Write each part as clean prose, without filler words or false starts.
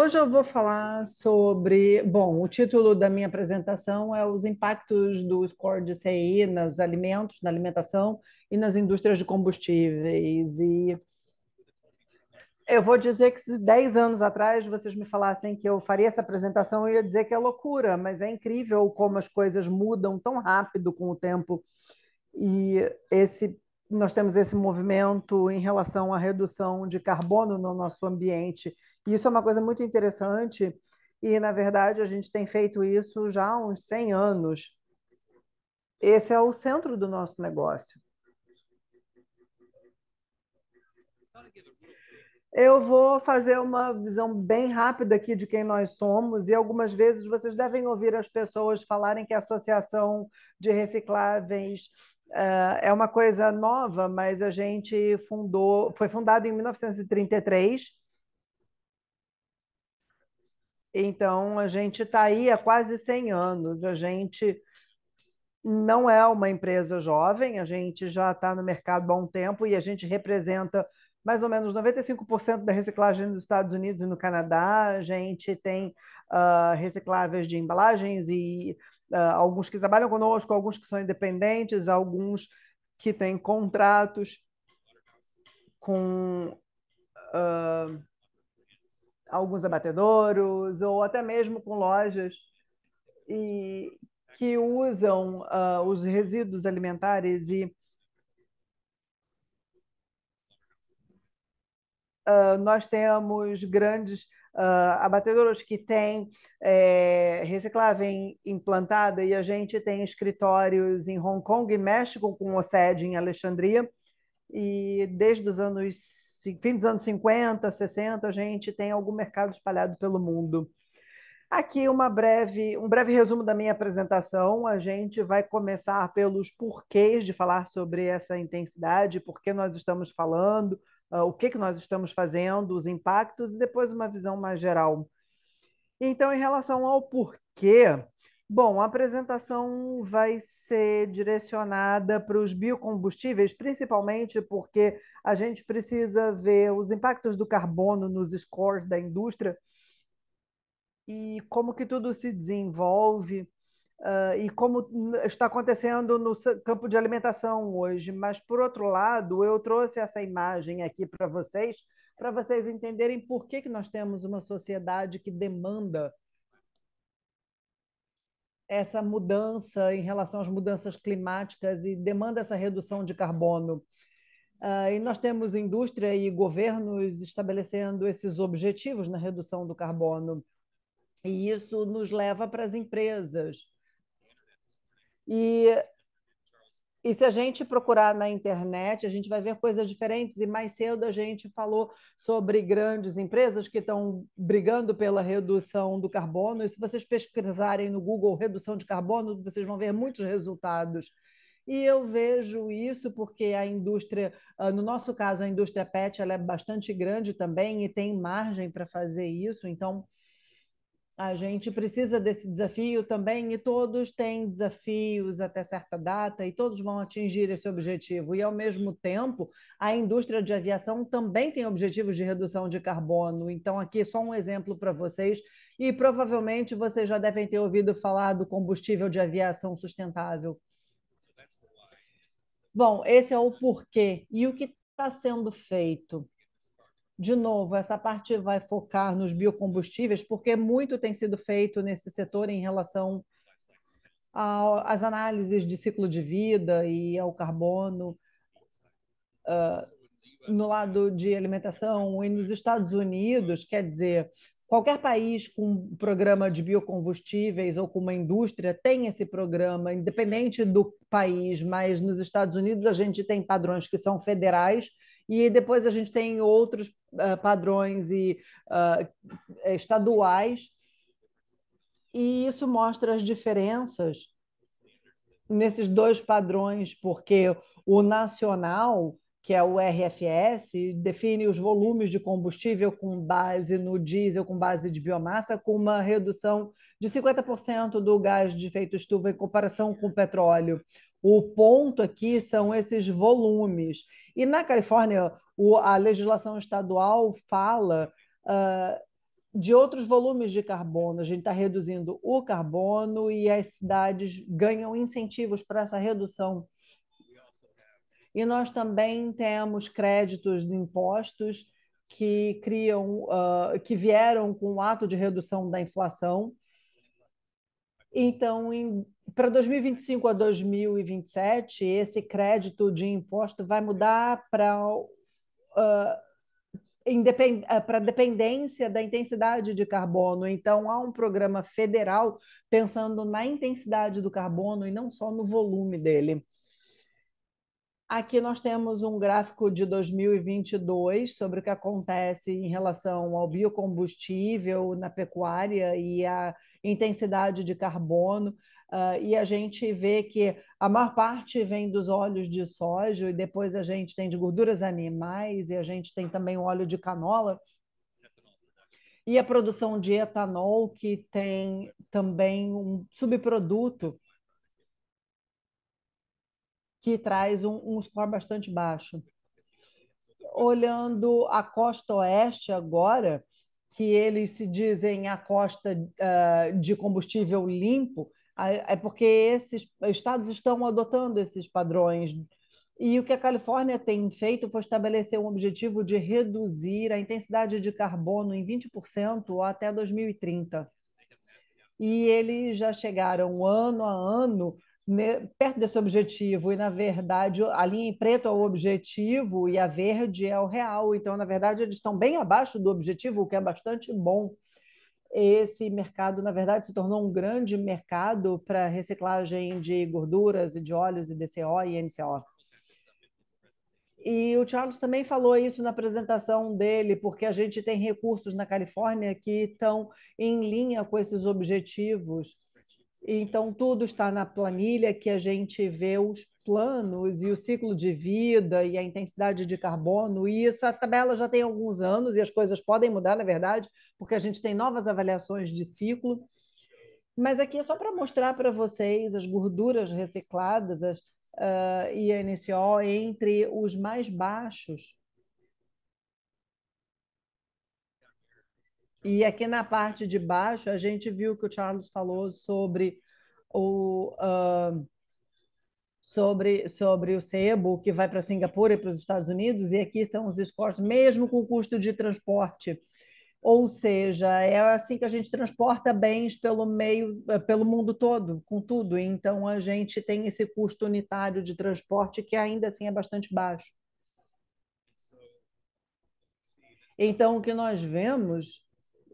Hoje eu vou falar sobre. Bom, o título da minha apresentação é Os impactos do score de CI nos alimentos, na alimentação e nas indústrias de combustíveis. E eu vou dizer que se 10 anos atrás vocês me falassem que eu faria essa apresentação, eu ia dizer que é loucura, mas é incrível como as coisas mudam tão rápido com o tempo. E nós temos esse movimento em relação à redução de carbono no nosso ambiente. E isso é uma coisa muito interessante. E, na verdade, a gente tem feito isso já há uns 100 anos. Esse é o centro do nosso negócio. Eu vou fazer uma visão bem rápida aqui de quem nós somos, e algumas vezes vocês devem ouvir as pessoas falarem que a Associação de Recicláveis é uma coisa nova, mas a gente foi fundado em 1933, então a gente está aí há quase 100 anos. A gente não é uma empresa jovem, a gente já está no mercado há um tempo e a gente representa mais ou menos 95% da reciclagem nos Estados Unidos e no Canadá. A gente tem recicláveis de embalagens e alguns que trabalham conosco, alguns que são independentes, alguns que têm contratos com alguns abatedouros ou até mesmo com lojas e que usam os resíduos alimentares e nós temos grandes abatedouros que têm reciclável implantada e a gente tem escritórios em Hong Kong e México com o sede em Alexandria e desde os anos fim dos anos 50, 60 a gente tem algum mercado espalhado pelo mundo. Aqui um breve resumo da minha apresentação. A gente vai começar pelos porquês de falar sobre essa intensidade, por que nós estamos falando, o que nós estamos fazendo, os impactos, e depois uma visão mais geral. Então, em relação ao porquê, bom, a apresentação vai ser direcionada para os biocombustíveis, principalmente porque a gente precisa ver os impactos do carbono nos scores da indústria e como que tudo se desenvolve, e como está acontecendo no campo de alimentação hoje. Mas, por outro lado, eu trouxe essa imagem aqui para vocês entenderem por que nós temos uma sociedade que demanda essa mudança em relação às mudanças climáticas e demanda essa redução de carbono. E nós temos indústria e governos estabelecendo esses objetivos na redução do carbono. E isso nos leva para as empresas. E, e se a gente procurar na internet, a gente vai ver coisas diferentes. E mais cedo a gente falou sobre grandes empresas que estão brigando pela redução do carbono. E se vocês pesquisarem no Google redução de carbono, vocês vão ver muitos resultados. E eu vejo isso porque a indústria, no nosso caso, a indústria PET, ela é bastante grande também e tem margem para fazer isso. Então, a gente precisa desse desafio também, e todos têm desafios até certa data, e todos vão atingir esse objetivo. E, ao mesmo tempo, a indústria de aviação também tem objetivos de redução de carbono. Então, aqui só um exemplo para vocês, e provavelmente vocês já devem ter ouvido falar do combustível de aviação sustentável. Bom, esse é o porquê. E o que está sendo feito? De novo, essa parte vai focar nos biocombustíveis, porque muito tem sido feito nesse setor em relação às análises de ciclo de vida e ao carbono no lado de alimentação. E nos Estados Unidos, quer dizer, qualquer país com um programa de biocombustíveis ou com uma indústria tem esse programa, independente do país, mas nos Estados Unidos a gente tem padrões que são federais e depois a gente tem outros padrões estaduais, e isso mostra as diferenças nesses dois padrões, porque o nacional, que é o RFS, define os volumes de combustível com base no diesel, com base de biomassa, com uma redução de 50% do gás de efeito estufa em comparação com o petróleo. O ponto aqui são esses volumes. E na Califórnia, a legislação estadual fala de outros volumes de carbono. A gente está reduzindo o carbono e as cidades ganham incentivos para essa redução. E nós também temos créditos de impostos que criam, que vieram com o ato de redução da inflação. Então, para 2025 a 2027, esse crédito de imposto vai mudar para dependência da intensidade de carbono. Então, há um programa federal pensando na intensidade do carbono e não só no volume dele. Aqui nós temos um gráfico de 2022 sobre o que acontece em relação ao biocombustível na pecuária e a intensidade de carbono. E a gente vê que a maior parte vem dos óleos de soja, e depois a gente tem de gorduras animais, e a gente tem também o óleo de canola, e a produção de etanol, que tem também um subproduto que traz um score bastante baixo. Olhando a costa oeste agora, que eles se dizem a costa de combustível limpo, é porque esses estados estão adotando esses padrões. E o que a Califórnia tem feito foi estabelecer um objetivo de reduzir a intensidade de carbono em 20% até 2030. E eles já chegaram ano a ano perto desse objetivo, e na verdade a linha em preto é o objetivo e a verde é o real. Então, na verdade, eles estão bem abaixo do objetivo, o que é bastante bom. Esse mercado, na verdade, se tornou um grande mercado para reciclagem de gorduras e de óleos e DCO e NCO. E o Charles também falou isso na apresentação dele, porque a gente tem recursos na Califórnia que estão em linha com esses objetivos. Então, tudo está na planilha que a gente vê os planos e o ciclo de vida e a intensidade de carbono. E essa tabela já tem alguns anos e as coisas podem mudar, na verdade, porque a gente tem novas avaliações de ciclo. Mas aqui é só para mostrar para vocês as gorduras recicladas, e a NCO entre os mais baixos. E aqui na parte de baixo, a gente viu que o Charles falou sobre sobre o sebo que vai para Singapura e para os Estados Unidos, e aqui são os scores, mesmo com o custo de transporte. Ou seja, é assim que a gente transporta bens pelo meio, pelo mundo todo, com tudo. Então, a gente tem esse custo unitário de transporte que ainda assim é bastante baixo. Então, o que nós vemos,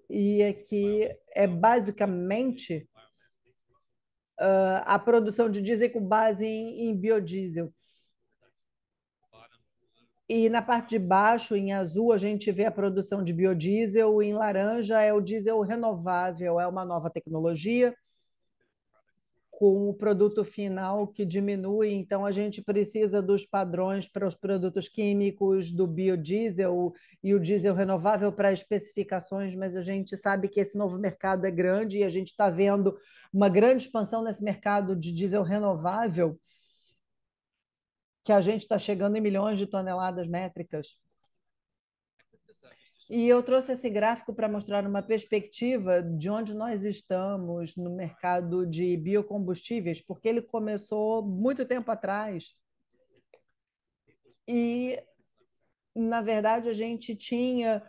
e aqui é basicamente a produção de diesel com base em biodiesel. E na parte de baixo, em azul, a gente vê a produção de biodiesel, e em laranja é o diesel renovável, é uma nova tecnologia com o produto final que diminui. Então, a gente precisa dos padrões para os produtos químicos do biodiesel e o diesel renovável para especificações, mas a gente sabe que esse novo mercado é grande e a gente está vendo uma grande expansão nesse mercado de diesel renovável, que a gente está chegando em milhões de toneladas métricas. E eu trouxe esse gráfico para mostrar uma perspectiva de onde nós estamos no mercado de biocombustíveis, porque ele começou muito tempo atrás. E, na verdade, a gente tinha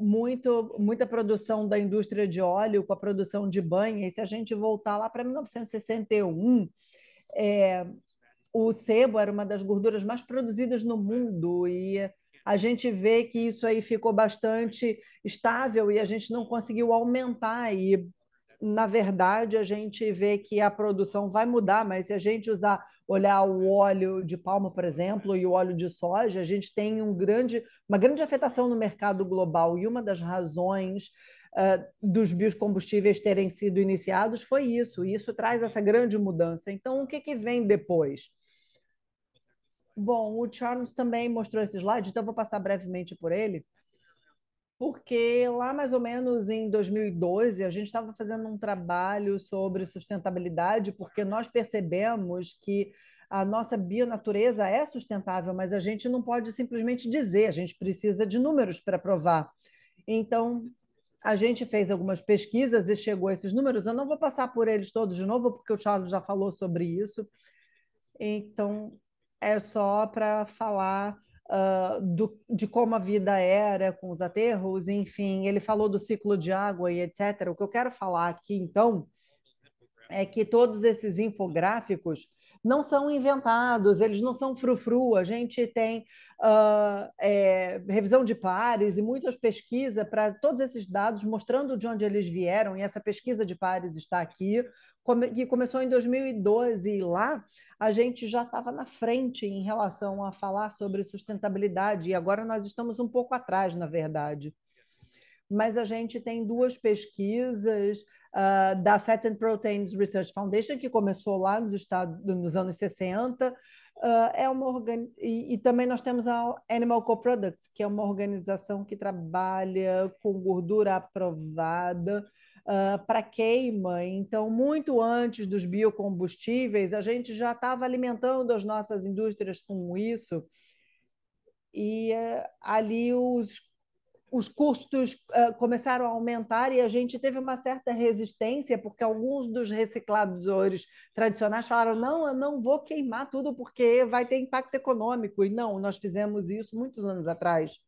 muita produção da indústria de óleo com a produção de banha. E se a gente voltar lá para 1961, o sebo era uma das gorduras mais produzidas no mundo, e a gente vê que isso aí ficou bastante estável e a gente não conseguiu aumentar. E, na verdade, a gente vê que a produção vai mudar, mas se a gente olhar o óleo de palma, por exemplo, e o óleo de soja, a gente tem uma grande afetação no mercado global. E uma das razões dos biocombustíveis terem sido iniciados foi isso, e isso traz essa grande mudança. Então, o que, que vem depois? Bom, o Charles também mostrou esse slide, então eu vou passar brevemente por ele, porque lá mais ou menos em 2012 a gente estava fazendo um trabalho sobre sustentabilidade, porque nós percebemos que a nossa bionatureza é sustentável, mas a gente não pode simplesmente dizer, a gente precisa de números para provar. Então, A gente fez algumas pesquisas e chegou a esses números. Eu não vou passar por eles todos de novo, porque o Charles já falou sobre isso. Então, é só para falar de como a vida era com os aterros, enfim, ele falou do ciclo de água e etc. O que eu quero falar aqui, então, é que todos esses infográficos não são inventados, eles não são frufru. A gente tem revisão de pares e muitas pesquisas para todos esses dados mostrando de onde eles vieram, e essa pesquisa de pares está aqui, que começou em 2012, e lá a gente já estava na frente em relação a falar sobre sustentabilidade, e agora nós estamos um pouco atrás, na verdade. Mas a gente tem duas pesquisas da Fat and Proteins Research Foundation, que começou lá nos Estados nos anos 60. E também nós temos a Animal Co-Products, que é uma organização que trabalha com gordura aprovada para queima. Então, muito antes dos biocombustíveis, a gente já estava alimentando as nossas indústrias com isso, e ali os custos começaram a aumentar e a gente teve uma certa resistência, porque alguns dos recicladores tradicionais falaram: não, eu não vou queimar tudo porque vai ter impacto econômico. E não, nós fizemos isso muitos anos atrás.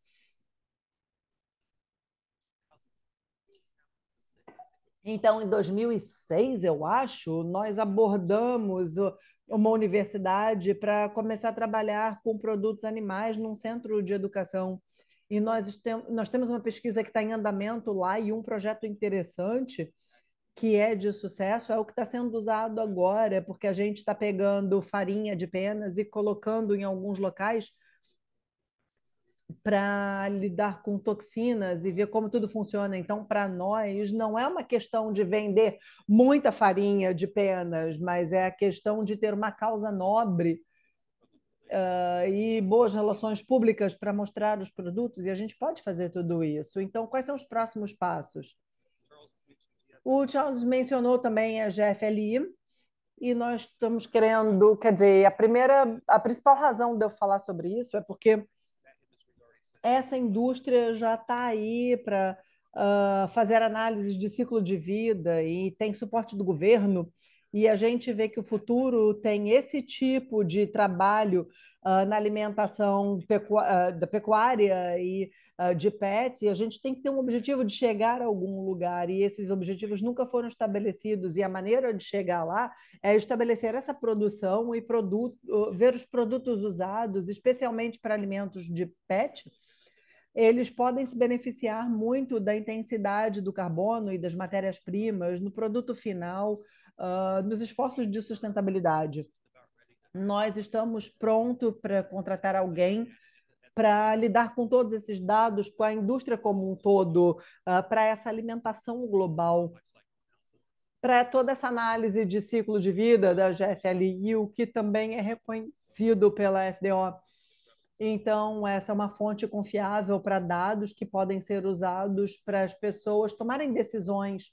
Então, em 2006, eu acho, nós abordamos uma universidade para começar a trabalhar com produtos animais num centro de educação. E nós temos uma pesquisa que está em andamento lá, e um projeto interessante que é de sucesso é o que está sendo usado agora, porque a gente está pegando farinha de penas e colocando em alguns locais para lidar com toxinas e ver como tudo funciona. Então, para nós, não é uma questão de vender muita farinha de penas, mas é a questão de ter uma causa nobre e boas relações públicas para mostrar os produtos, e a gente pode fazer tudo isso. Então, quais são os próximos passos? O Charles mencionou também a GFLI, e nós estamos querendo, quer dizer, a principal razão de eu falar sobre isso é porque essa indústria já está aí para fazer análises de ciclo de vida e tem suporte do governo, e a gente vê que o futuro tem esse tipo de trabalho na alimentação da pecuária e de pets, e a gente tem que ter um objetivo de chegar a algum lugar, e esses objetivos nunca foram estabelecidos, e a maneira de chegar lá é estabelecer essa produção e ver os produtos usados, especialmente para alimentos de pet. Eles podem se beneficiar muito da intensidade do carbono e das matérias-primas no produto final, nos esforços de sustentabilidade. Nós estamos prontos para contratar alguém para lidar com todos esses dados, com a indústria como um todo, para essa alimentação global, para toda essa análise de ciclo de vida da GFLI, o que também é reconhecido pela FDO. Então, essa é uma fonte confiável para dados que podem ser usados para as pessoas tomarem decisões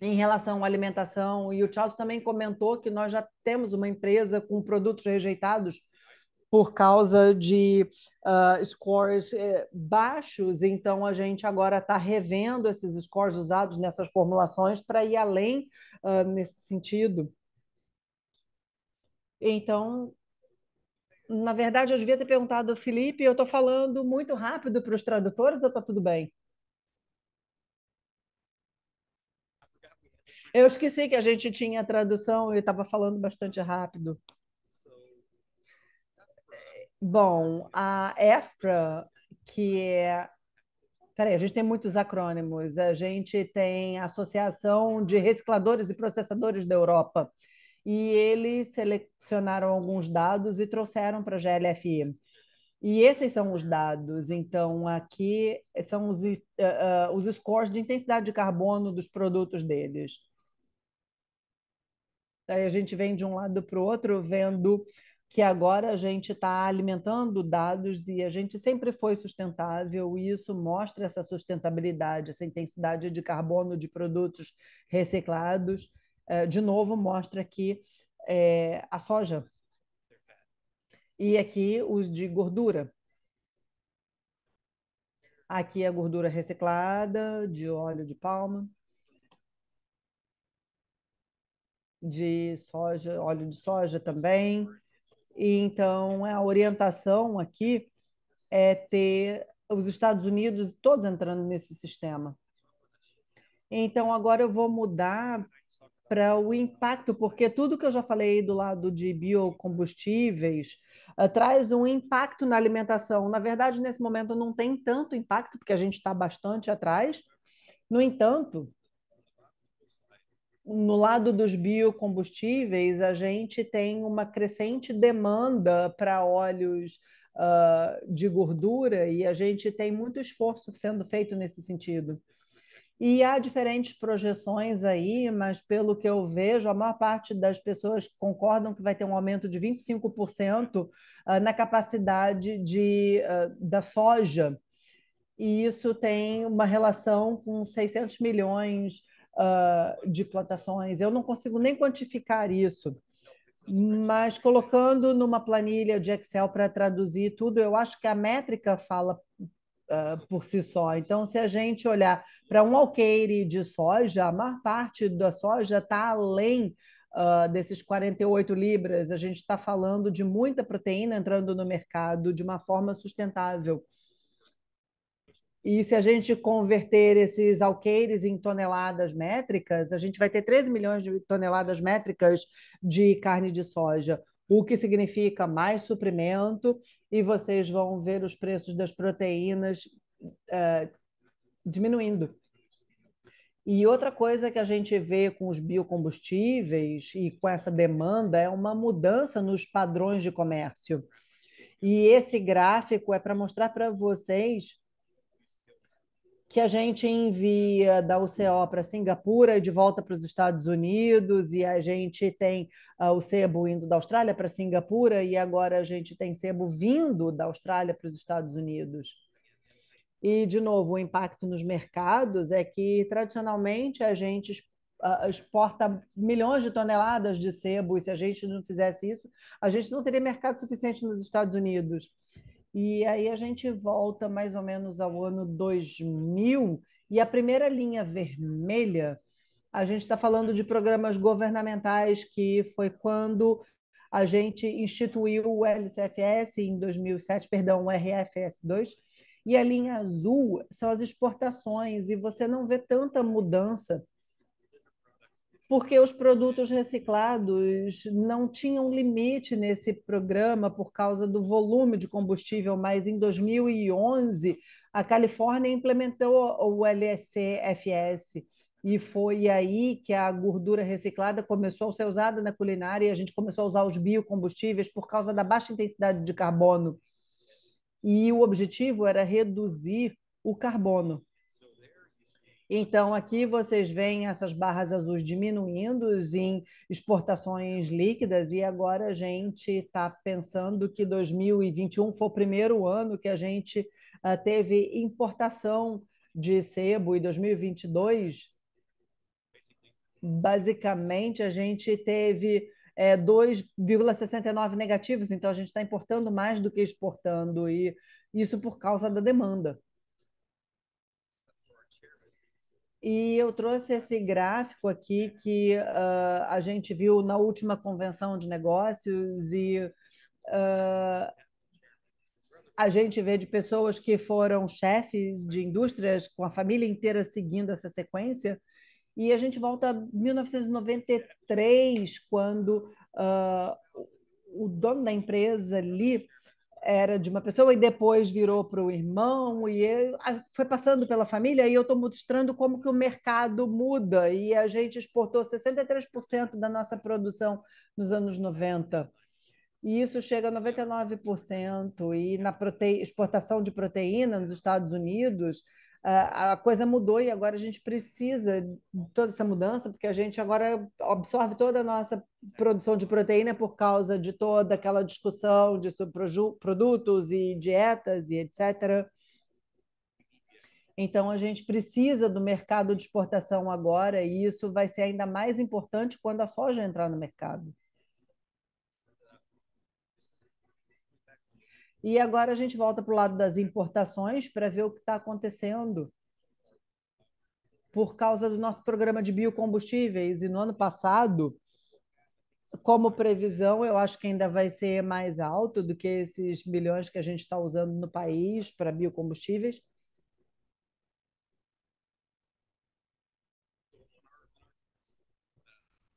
em relação à alimentação. E o Charles também comentou que nós já temos uma empresa com produtos rejeitados por causa de scores baixos, então a gente agora está revendo esses scores usados nessas formulações para ir além nesse sentido. Então, na verdade, eu devia ter perguntado ao Felipe, eu estou falando muito rápido para os tradutores ou está tudo bem? Eu esqueci que a gente tinha tradução e estava falando bastante rápido. Bom, a EFPRA, que é. Peraí, a gente tem muitos acrônimos. A gente tem a Associação de Recicladores e Processadores da Europa. E eles selecionaram alguns dados e trouxeram para a GLFI. E esses são os dados. Então, aqui são os scores de intensidade de carbono dos produtos deles. Aí a gente vem de um lado para o outro, vendo que agora a gente está alimentando dados e a gente sempre foi sustentável, e isso mostra essa sustentabilidade, essa intensidade de carbono de produtos reciclados. De novo, mostra aqui a soja e aqui os de gordura. Aqui é gordura reciclada de óleo de palma, de soja, óleo de soja também. E então, a orientação aqui é ter os Estados Unidos todos entrando nesse sistema. Então, agora eu vou mudar para o impacto, porque tudo que eu já falei do lado de biocombustíveis traz um impacto na alimentação. Na verdade, nesse momento não tem tanto impacto, porque a gente está bastante atrás. No entanto, no lado dos biocombustíveis, a gente tem uma crescente demanda para óleos de gordura e a gente tem muito esforço sendo feito nesse sentido. E há diferentes projeções aí, mas pelo que eu vejo, a maior parte das pessoas concordam que vai ter um aumento de 25% na capacidade da soja, e isso tem uma relação com 600 milhões de plantações. Eu não consigo nem quantificar isso, mas colocando numa planilha de Excel para traduzir tudo, eu acho que a métrica fala por si só. Então, se a gente olhar para um alqueire de soja, a maior parte da soja está além desses 48 libras. A gente está falando de muita proteína entrando no mercado de uma forma sustentável. E se a gente converter esses alqueires em toneladas métricas, a gente vai ter 13 milhões de toneladas métricas de carne de soja, o que significa mais suprimento, e vocês vão ver os preços das proteínas uh, diminuindo. E outra coisa que a gente vê com os biocombustíveis e com essa demanda é uma mudança nos padrões de comércio. E esse gráfico é para mostrar para vocês que a gente envia da UCO para Singapura e de volta para os Estados Unidos, e a gente tem o sebo indo da Austrália para Singapura, e agora a gente tem sebo vindo da Austrália para os Estados Unidos. E, de novo, o impacto nos mercados é que, tradicionalmente, a gente exporta milhões de toneladas de sebo, e se a gente não fizesse isso, a gente não teria mercado suficiente nos Estados Unidos. E aí a gente volta mais ou menos ao ano 2000, e a primeira linha vermelha, a gente está falando de programas governamentais, que foi quando a gente instituiu o LCFS em 2007, perdão, o RFS2, e a linha azul são as exportações, e você não vê tanta mudança porque os produtos reciclados não tinham limite nesse programa por causa do volume de combustível, mas em 2011 a Califórnia implementou o LCFS, e foi aí que a gordura reciclada começou a ser usada na culinária, e a gente começou a usar os biocombustíveis por causa da baixa intensidade de carbono. E o objetivo era reduzir o carbono. Então, aqui vocês veem essas barras azuis diminuindo em exportações líquidas, e agora a gente está pensando que 2021 foi o primeiro ano que a gente teve importação de sebo, e 2022, basicamente, a gente teve 2,69 negativos, então a gente está importando mais do que exportando, e isso por causa da demanda. E eu trouxe esse gráfico aqui que a gente viu na última convenção de negócios, e uh, a gente vê de pessoas que foram chefes de indústrias com a família inteira seguindo essa sequência. E a gente volta a 1993, quando o dono da empresa ali era de uma pessoa e depois virou para o irmão, e foi passando pela família, e eu estou mostrando como que o mercado muda, e a gente exportou 63% da nossa produção nos anos 90, e isso chega a 99%, e na exportação de proteína nos Estados Unidos, a coisa mudou, e agora a gente precisa de toda essa mudança, porque a gente agora absorve toda a nossa produção de proteína por causa de toda aquela discussão de produtos e dietas e etc. Então, a gente precisa do mercado de exportação agora, e isso vai ser ainda mais importante quando a soja entrar no mercado. E agora a gente volta para o lado das importações para ver o que está acontecendo por causa do nosso programa de biocombustíveis. E no ano passado, como previsão, eu acho que ainda vai ser mais alto do que esses bilhões que a gente está usando no país para biocombustíveis.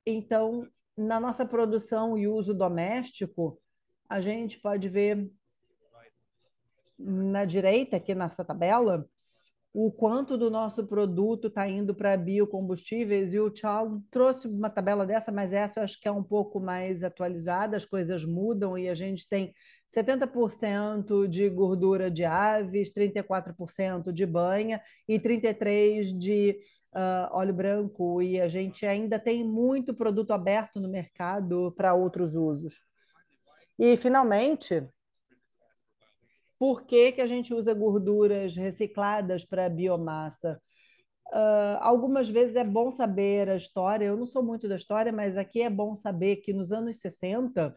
Então, na nossa produção e uso doméstico, a gente pode ver na direita, aqui nessa tabela, o quanto do nosso produto está indo para biocombustíveis, e o Thiago trouxe uma tabela dessa, mas essa eu acho que é um pouco mais atualizada, as coisas mudam e a gente tem 70% de gordura de aves, 34% de banha e 33% de óleo branco, e a gente ainda tem muito produto aberto no mercado para outros usos. E, finalmente, por que que a gente usa gorduras recicladas para biomassa? Algumas vezes é bom saber a história. Eu não sou muito da história, mas aqui é bom saber que nos anos 60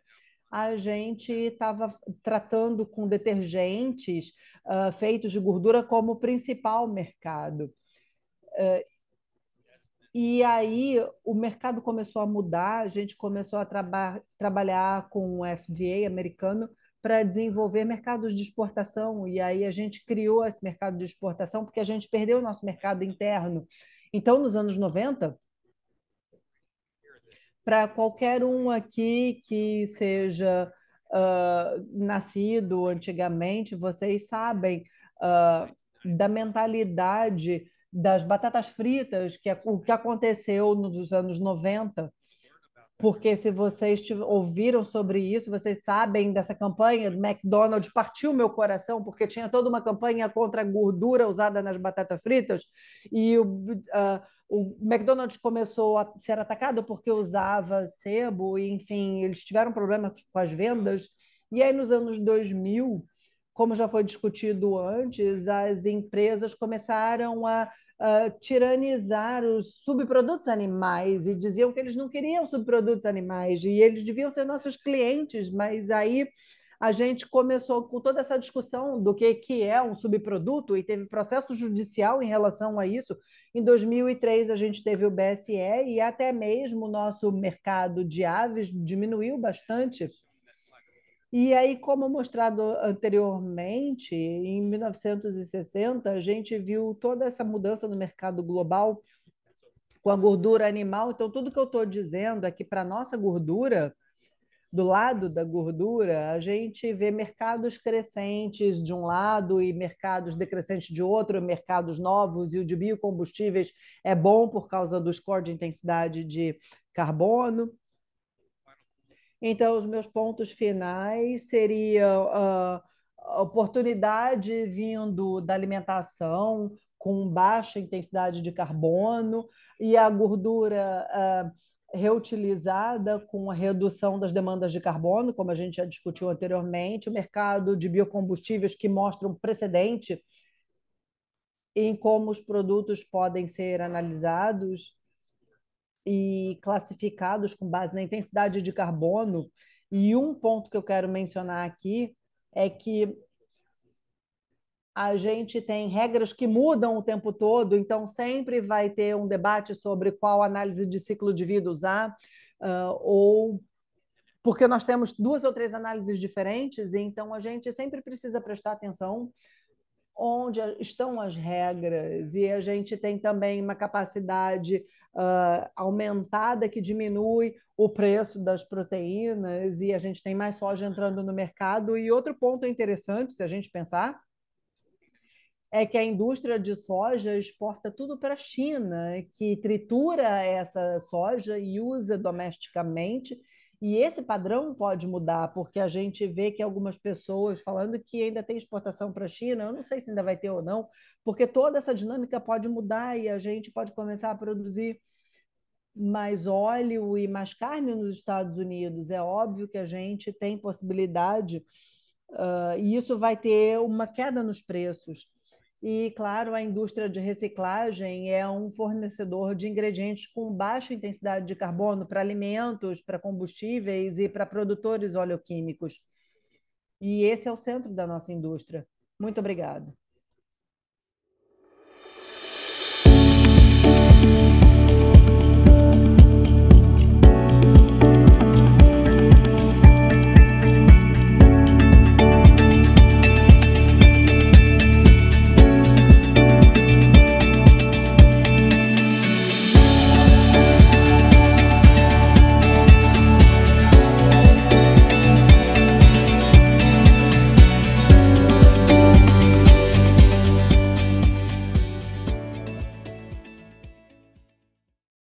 a gente estava tratando com detergentes feitos de gordura como principal mercado. E aí o mercado começou a mudar, a gente começou a trabalhar com o FDA americano para desenvolver mercados de exportação. E aí a gente criou esse mercado de exportação porque a gente perdeu o nosso mercado interno. Então, nos anos 90, para qualquer um aqui que seja nascido antigamente, vocês sabem da mentalidade das batatas fritas, que é o que aconteceu nos anos 90, porque se vocês ouviram sobre isso, vocês sabem dessa campanha do McDonald's, partiu meu coração, porque tinha toda uma campanha contra a gordura usada nas batatas fritas, e o McDonald's começou a ser atacado porque usava sebo, e, enfim, eles tiveram problemas com as vendas. E aí, nos anos 2000, como já foi discutido antes, as empresas começaram a tiranizar os subprodutos animais e diziam que eles não queriam subprodutos animais e eles deviam ser nossos clientes, mas aí a gente começou com toda essa discussão do que é um subproduto e teve processo judicial em relação a isso. Em 2003, a gente teve o BSE e até mesmo o nosso mercado de aves diminuiu bastante. E aí, como mostrado anteriormente, em 1960, a gente viu toda essa mudança no mercado global com a gordura animal. Então, tudo que eu estou dizendo é que para a nossa gordura, do lado da gordura, a gente vê mercados crescentes de um lado e mercados decrescentes de outro, mercados novos, e o de biocombustíveis é bom por causa do score de intensidade de carbono. Então, os meus pontos finais seriam a oportunidade vindo da alimentação com baixa intensidade de carbono e a gordura reutilizada com a redução das demandas de carbono, como a gente já discutiu anteriormente, o mercado de biocombustíveis que mostra um precedente em como os produtos podem ser analisados e classificados com base na intensidade de carbono. E um ponto que eu quero mencionar aqui é que a gente tem regras que mudam o tempo todo, então sempre vai ter um debate sobre qual análise de ciclo de vida usar, ou porque nós temos duas ou três análises diferentes, então a gente sempre precisa prestar atenção onde estão as regras, e a gente tem também uma capacidade aumentada que diminui o preço das proteínas, e a gente tem mais soja entrando no mercado. E outro ponto interessante, se a gente pensar, é que a indústria de soja exporta tudo para a China, que tritura essa soja e usa domesticamente. E esse padrão pode mudar, porque a gente vê que algumas pessoas falando que ainda tem exportação para a China, eu não sei se ainda vai ter ou não, porque toda essa dinâmica pode mudar e a gente pode começar a produzir mais óleo e mais carne nos Estados Unidos. É óbvio que a gente tem possibilidade, e isso vai ter uma queda nos preços. E, claro, a indústria de reciclagem é um fornecedor de ingredientes com baixa intensidade de carbono para alimentos, para combustíveis e para produtores oleoquímicos. E esse é o centro da nossa indústria. Muito obrigada.